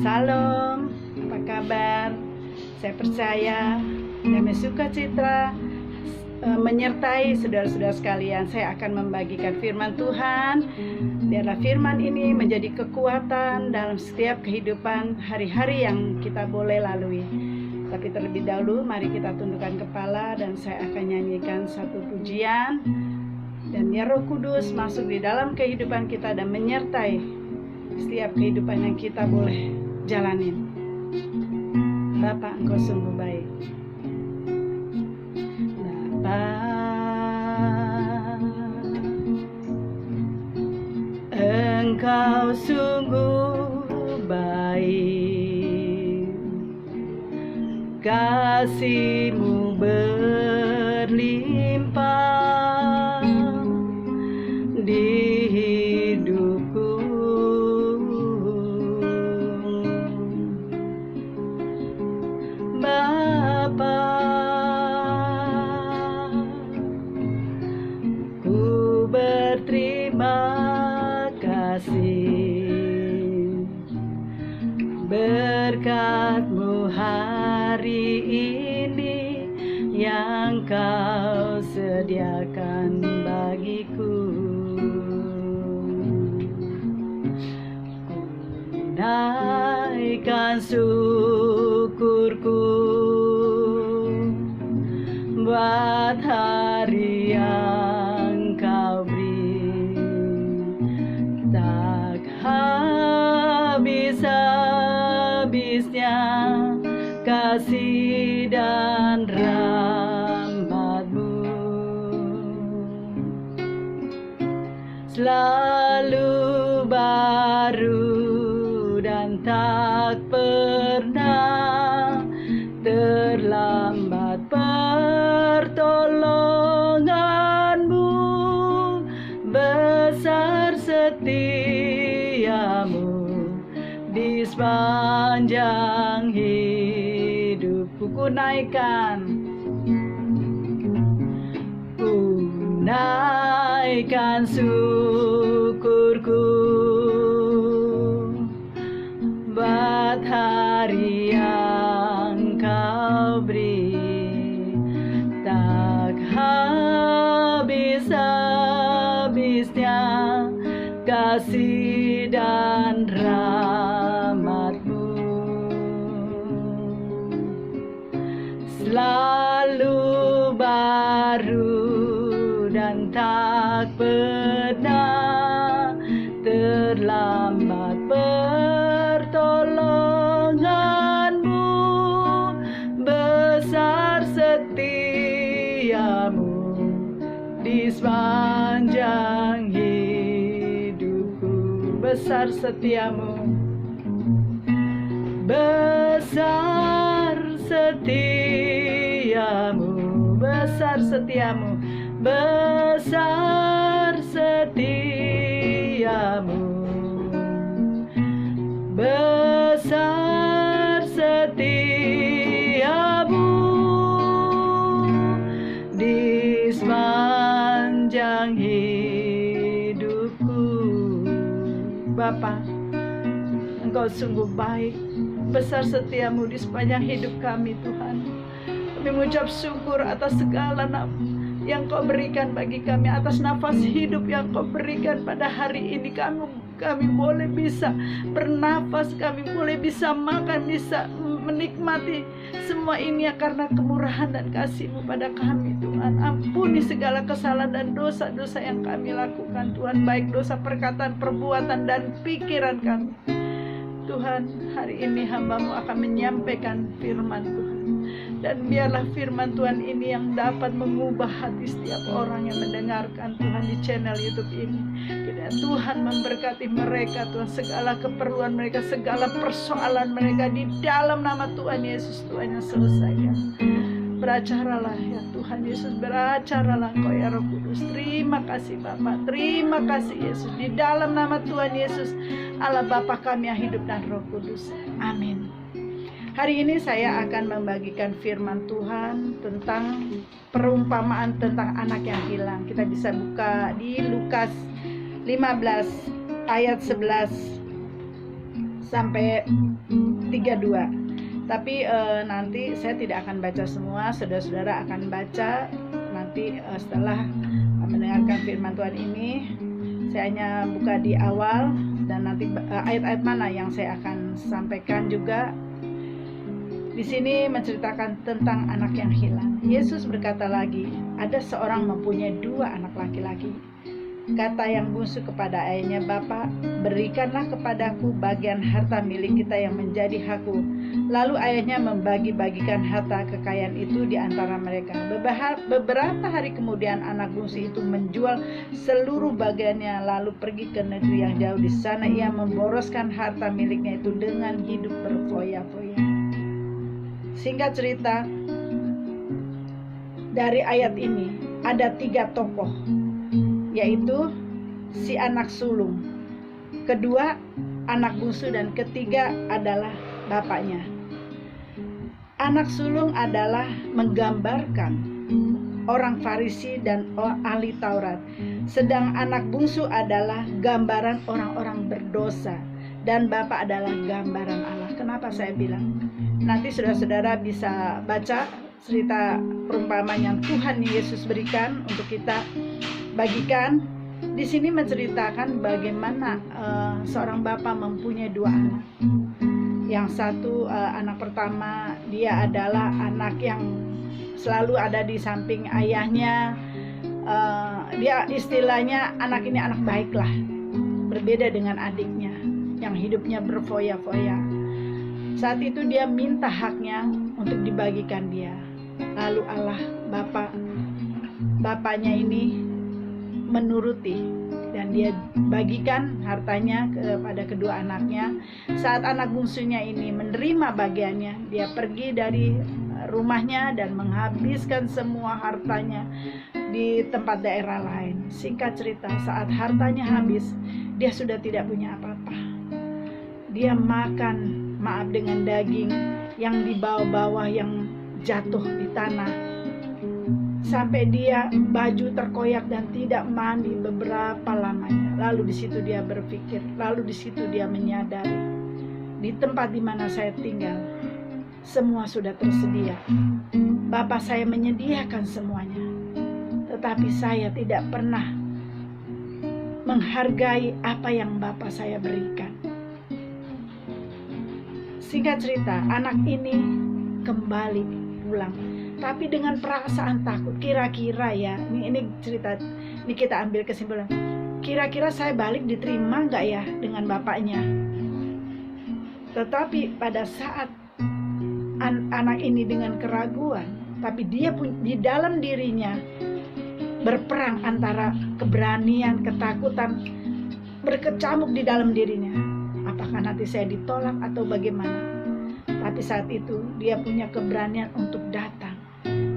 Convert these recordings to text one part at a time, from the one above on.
Salam, apa kabar? Saya percaya damai sukacita menyertai saudara-saudara sekalian. Saya akan membagikan firman Tuhan. Biarlah firman ini menjadi kekuatan dalam setiap kehidupan hari-hari yang kita boleh lalui. Tapi terlebih dahulu mari kita tundukkan kepala dan saya akan nyanyikan satu pujian. Dan ya Roh Kudus masuk di dalam kehidupan kita dan menyertai setiap kehidupan yang kita boleh jalanin. Bapa, Engkau sungguh baik. Bapa, Engkau sungguh baik, kasih-Mu berlimpah di hidupku. Bapa, ku berterima kasih berkat-Mu hari ini yang Kau sediakan bagiku. Ku naikkan syukurku buat hari yang Kau beri, tak habis-habisnya kasih dan rahmat-Mu, selalu baru dan tak pernah terlambat pertolongan-Mu, besar setia-Mu di sepanjang hidupku. Ku naikkan syukurku buat hari yang Kau beri, tak habis-habisnya kasih dan rahmat-Mu, selalu baru dan tak pernah terlambat pertolongan-Mu, besar setia-Mu di sepanjang hidupku. Besar setia-Mu, besar setia-Mu, besar setia-Mu, besar setia-Mu, besar setia-Mu di sepanjang hidupku. Bapa, Engkau sungguh baik, besar setia-Mu di sepanjang hidup kami Tuhan. Kami mengucap syukur atas segala yang Kau berikan bagi kami, atas nafas hidup yang Kau berikan pada hari ini. Kami boleh bisa bernafas, kami boleh bisa makan, bisa menikmati semua ini karena kemurahan dan kasih-Mu pada kami Tuhan. Ampuni segala kesalahan dan dosa-dosa yang kami lakukan Tuhan, baik dosa perkataan, perbuatan, dan pikiran kami Tuhan. Hari ini hamba-Mu akan menyampaikan firman Tuhan, dan biarlah firman Tuhan ini yang dapat mengubah hati setiap orang yang mendengarkan Tuhan di channel YouTube ini. Kiranya Tuhan memberkati mereka Tuhan, segala keperluan mereka, segala persoalan mereka di dalam nama Tuhan Yesus. Tuhan yang selesaikan. Beracaralah ya Tuhan Yesus, beracaralah Engkau ya Roh Kudus. Terima kasih Bapa, terima kasih Yesus. Di dalam nama Tuhan Yesus, Allah Bapa kami yang hidup dan Roh Kudus. Amin. Hari ini saya akan membagikan firman Tuhan tentang perumpamaan tentang anak yang hilang. Kita bisa buka di Lukas 15 ayat 11 sampai 32. Tapi nanti saya tidak akan baca semua, saudara-saudara akan baca nanti setelah mendengarkan firman Tuhan ini. Saya hanya buka di awal, dan nanti ayat-ayat mana yang saya akan sampaikan juga. Di sini menceritakan tentang anak yang hilang. Yesus berkata lagi, ada seorang mempunyai 2 anak laki-laki. Kata yang bungsu kepada ayahnya, "Bapak, berikanlah kepadaku bagian harta milik kita yang menjadi hakku." Lalu ayahnya membagi-bagikan harta kekayaan itu di antara mereka. Beberapa hari kemudian anak bungsu itu menjual seluruh bagiannya, lalu pergi ke negeri yang jauh. Di sana ia memboroskan harta miliknya itu dengan hidup berfoya-foya. Singkat cerita, dari ayat ini ada 3 tokoh, yaitu si anak sulung, kedua anak bungsu, dan ketiga adalah bapaknya. Anak sulung adalah menggambarkan orang Farisi dan ahli Taurat, sedang anak bungsu adalah gambaran orang-orang berdosa, dan bapak adalah gambaran Allah. Kenapa saya bilang? Nanti saudara-saudara bisa baca cerita perumpamaan yang Tuhan Yesus berikan untuk kita bagikan. Di sini menceritakan bagaimana seorang bapak mempunyai 2 anak. Yang satu, anak pertama, dia adalah anak yang selalu ada di samping ayahnya. Dia istilahnya anak ini anak baik lah, berbeda dengan adiknya yang hidupnya berfoya-foya. Saat itu dia minta haknya untuk dibagikan dia. Lalu Allah bapaknya ini menuruti, dan dia bagikan hartanya kepada kedua anaknya. Saat anak bungsunya ini menerima bagiannya, dia pergi dari rumahnya dan menghabiskan semua hartanya di tempat daerah lain. Singkat cerita, saat hartanya habis, dia sudah tidak punya apa-apa. Dia makan, maaf, dengan daging yang di bawah-bawah yang jatuh di tanah, sampai dia baju terkoyak dan tidak mandi beberapa lamanya. Lalu di situ dia berpikir, lalu di situ dia menyadari, di tempat di mana saya tinggal semua sudah tersedia. Bapak saya menyediakan semuanya, tetapi saya tidak pernah menghargai apa yang bapak saya berikan. Singkat cerita, anak ini kembali pulang, tapi dengan perasaan takut. Kira-kira ya, ini cerita, ini kita ambil kesimpulan. Kira-kira saya balik diterima nggak ya dengan bapaknya? Tetapi pada saat anak ini dengan keraguan, tapi dia di dalam dirinya berperang antara keberanian, ketakutan, berkecamuk di dalam dirinya. Apakah nanti saya ditolak atau bagaimana? Tapi saat itu dia punya keberanian untuk datang.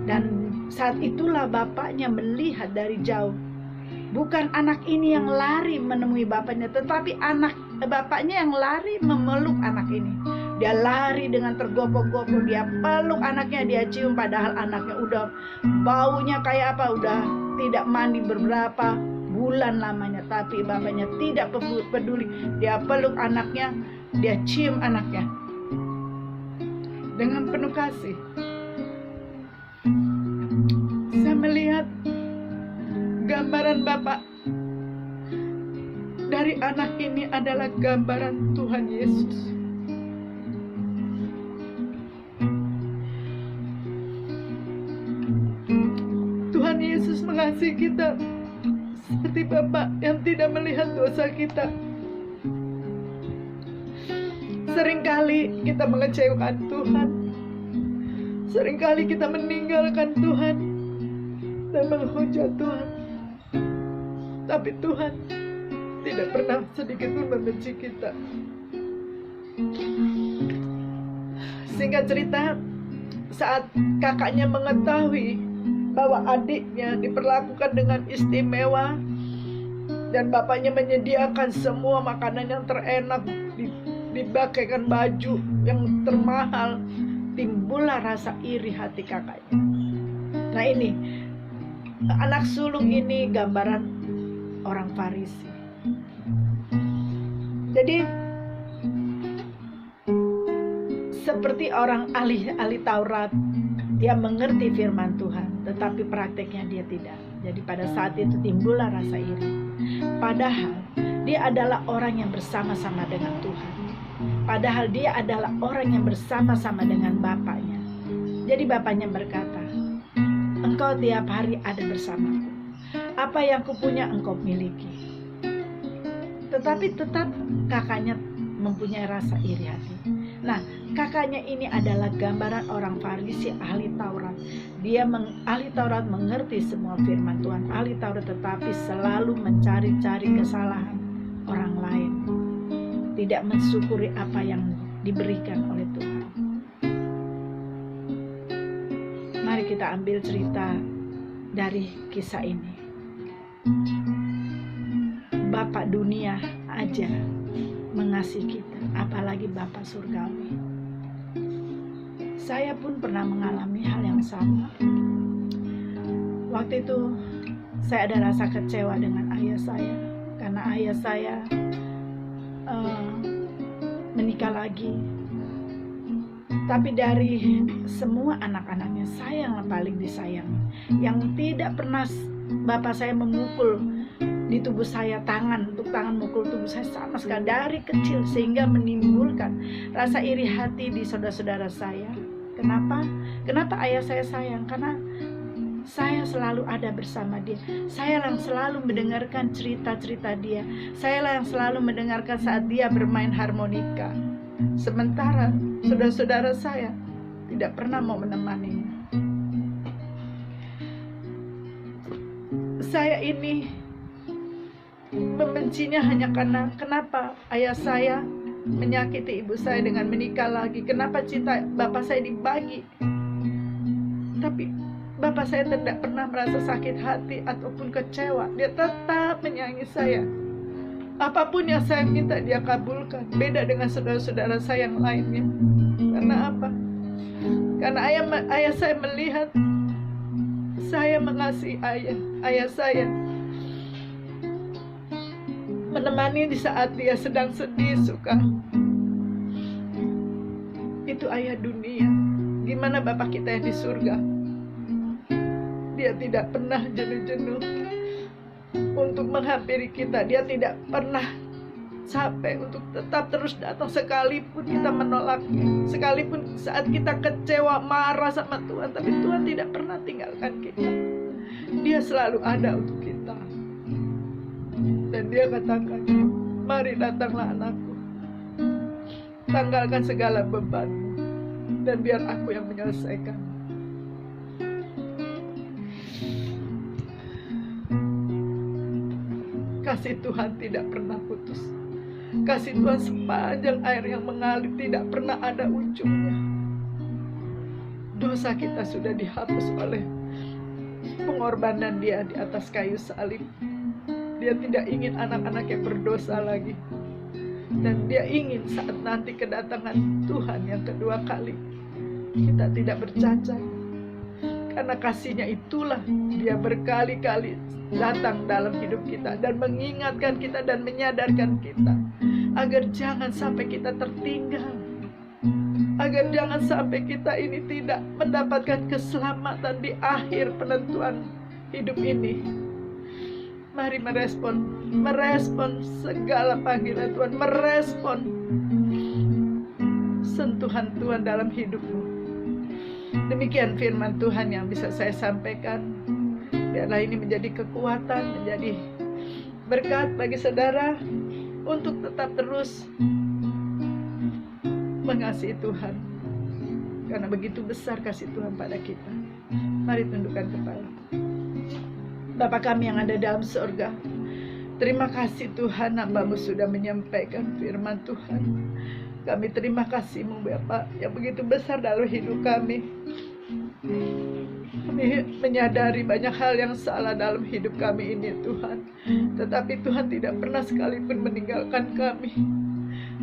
Dan saat itulah bapaknya melihat dari jauh. Bukan anak ini yang lari menemui bapaknya, tetapi bapaknya yang lari memeluk anak ini. Dia lari dengan tergopoh-gopoh, dia peluk anaknya, dia cium, padahal anaknya udah baunya kayak apa, udah tidak mandi beberapa bulan lamanya. Tapi bapaknya tidak peduli, dia peluk anaknya, dia cium anaknya dengan penuh kasih. Saya melihat gambaran Bapak dari anak ini adalah gambaran Tuhan Yesus. Tuhan Yesus mengasihi kita seperti Bapak yang tidak melihat dosa kita. Seringkali kita mengecewakan Tuhan. Seringkali kita meninggalkan Tuhan dan menghujat Tuhan. Tapi Tuhan tidak pernah sedikit pun membenci kita. Singkat cerita, saat kakaknya mengetahui bahwa adiknya diperlakukan dengan istimewa dan bapaknya menyediakan semua makanan yang terenak, dibakaikan baju yang termahal, timbullah rasa iri hati kakaknya. Nah, ini anak sulung ini gambaran orang Farisi. Jadi seperti orang ahli Taurat. Dia mengerti firman Tuhan, tetapi prakteknya dia tidak. Jadi pada saat itu timbullah rasa iri. Padahal dia adalah orang yang bersama-sama dengan Tuhan. Padahal dia adalah orang yang bersama-sama dengan Bapaknya. Jadi Bapaknya berkata, engkau tiap hari ada bersamaku. Apa yang kupunya engkau miliki. Tetapi tetap kakaknya mempunyai rasa iri hati. Nah, kakaknya ini adalah gambaran orang Farisi ahli Taurat. Dia ahli Taurat, mengerti semua firman Tuhan. Ahli Taurat, tetapi selalu mencari-cari kesalahan orang lain. Tidak mensyukuri apa yang diberikan oleh Tuhan. Mari kita ambil cerita dari kisah ini. Bapak dunia aja mengasihi kita, apalagi Bapak surgawi. Saya pun pernah mengalami hal yang sama. Waktu itu saya ada rasa kecewa dengan ayah saya, karena ayah saya menikah lagi. Tapi dari semua anak-anaknya, saya yang paling disayangi. Yang tidak pernah Bapak saya memukul di tubuh saya, untuk tangan mukul tubuh saya sama sekali dari kecil, sehingga menimbulkan rasa iri hati di saudara-saudara saya. Kenapa ayah saya sayang? Karena saya selalu ada bersama dia. Saya yang selalu mendengarkan cerita-cerita dia. Saya yang selalu mendengarkan saat dia bermain harmonika. Sementara saudara-saudara saya tidak pernah mau menemaninya. Saya ini membencinya hanya karena kenapa ayah saya menyakiti ibu saya dengan menikah lagi. Kenapa cinta bapak saya dibagi. Tapi bapak saya tidak pernah merasa sakit hati ataupun kecewa. Dia tetap menyayangi saya. Apapun yang saya minta dia kabulkan. Beda dengan saudara-saudara saya yang lainnya. Karena apa? Karena ayah saya melihat saya mengasihi ayah saya, menemani di saat dia sedang sedih, suka. Itu ayah dunia. Gimana Bapak kita yang di surga? Dia tidak pernah jenuh-jenuh untuk menghampiri kita. Dia tidak pernah capek untuk tetap terus datang, sekalipun kita menolaknya, sekalipun saat kita kecewa, marah sama Tuhan, tapi Tuhan tidak pernah tinggalkan kita. Dia selalu ada untuk kita. Dan dia katakan, mari datanglah anakku, tanggalkan segala bebanmu, dan biar aku yang menyelesaikan. Kasih Tuhan tidak pernah putus. Kasih Tuhan sepanjang air yang mengalir, tidak pernah ada ujungnya. Dosa kita sudah dihapus oleh pengorbanan dia di atas kayu salib. Dia tidak ingin anak-anaknya berdosa lagi. Dan dia ingin saat nanti kedatangan Tuhan yang kedua kali, kita tidak bercacat. Karena kasihnya itulah dia berkali-kali datang dalam hidup kita dan mengingatkan kita dan menyadarkan kita agar jangan sampai kita tertinggal, agar jangan sampai kita ini tidak mendapatkan keselamatan di akhir penentuan hidup ini. Mari merespon segala panggilan Tuhan, merespon sentuhan Tuhan dalam hidupmu. Demikian firman Tuhan yang bisa saya sampaikan. Biarlah ini menjadi kekuatan, menjadi berkat bagi saudara untuk tetap terus mengasihi Tuhan. Karena begitu besar kasih Tuhan pada kita. Mari tundukkan kepala. Bapa kami yang ada dalam surga, terima kasih Tuhan, hamba-Mu sudah menyampaikan firman Tuhan. Kami terima kasih-Mu Bapa yang begitu besar dalam hidup kami. Kami menyadari banyak hal yang salah dalam hidup kami ini Tuhan. Tetapi Tuhan tidak pernah sekalipun meninggalkan kami.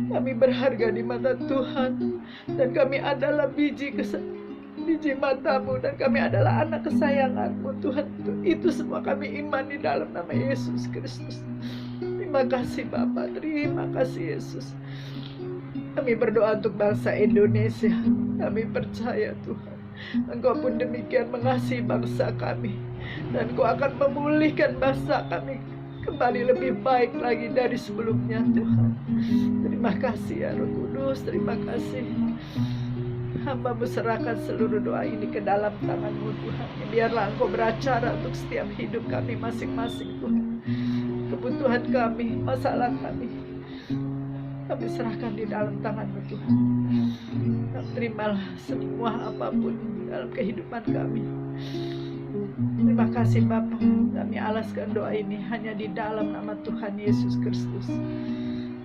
Kami berharga di mata Tuhan. Dan kami adalah biji mata-Mu. Dan kami adalah anak kesayangan-Mu Tuhan. Itu semua kami iman di dalam nama Yesus Kristus. Terima kasih Bapa, terima kasih Yesus. Kami berdoa untuk bangsa Indonesia. Kami percaya Tuhan, Engkau pun demikian mengasihi bangsa kami, dan Engkau akan memulihkan bangsa kami kembali lebih baik lagi dari sebelumnya Tuhan. Terima kasih ya Roh Kudus, terima kasih. Hamba-Mu serahkan seluruh doa ini ke dalam tangan-Mu Tuhan. Biarlah Engkau beracara untuk setiap hidup kami masing-masing Tuhan. Kebutuhan kami, masalah kami serahkan di dalam tangan-Mu Tuhan. Dan terimalah semua apapun dalam kehidupan kami. Terima kasih Bapa. Kami alaskan doa ini hanya di dalam nama Tuhan Yesus Kristus.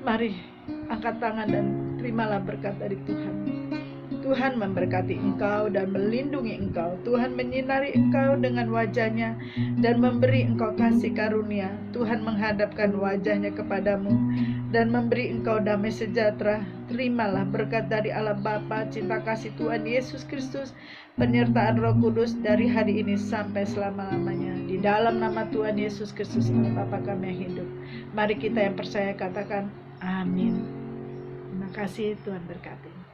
Mari angkat tangan dan terimalah berkat dari Tuhan. Tuhan memberkati engkau dan melindungi engkau. Tuhan menyinari engkau dengan wajah-Nya dan memberi engkau kasih karunia. Tuhan menghadapkan wajah-Nya kepadamu dan memberi engkau damai sejahtera. Terimalah berkat dari Allah Bapa, cinta kasih Tuhan Yesus Kristus, penyertaan Roh Kudus dari hari ini sampai selama-lamanya. Di dalam nama Tuhan Yesus Kristus Allah Bapa kami yang hidup. Mari kita yang percaya katakan amin. Terima kasih, Tuhan berkati.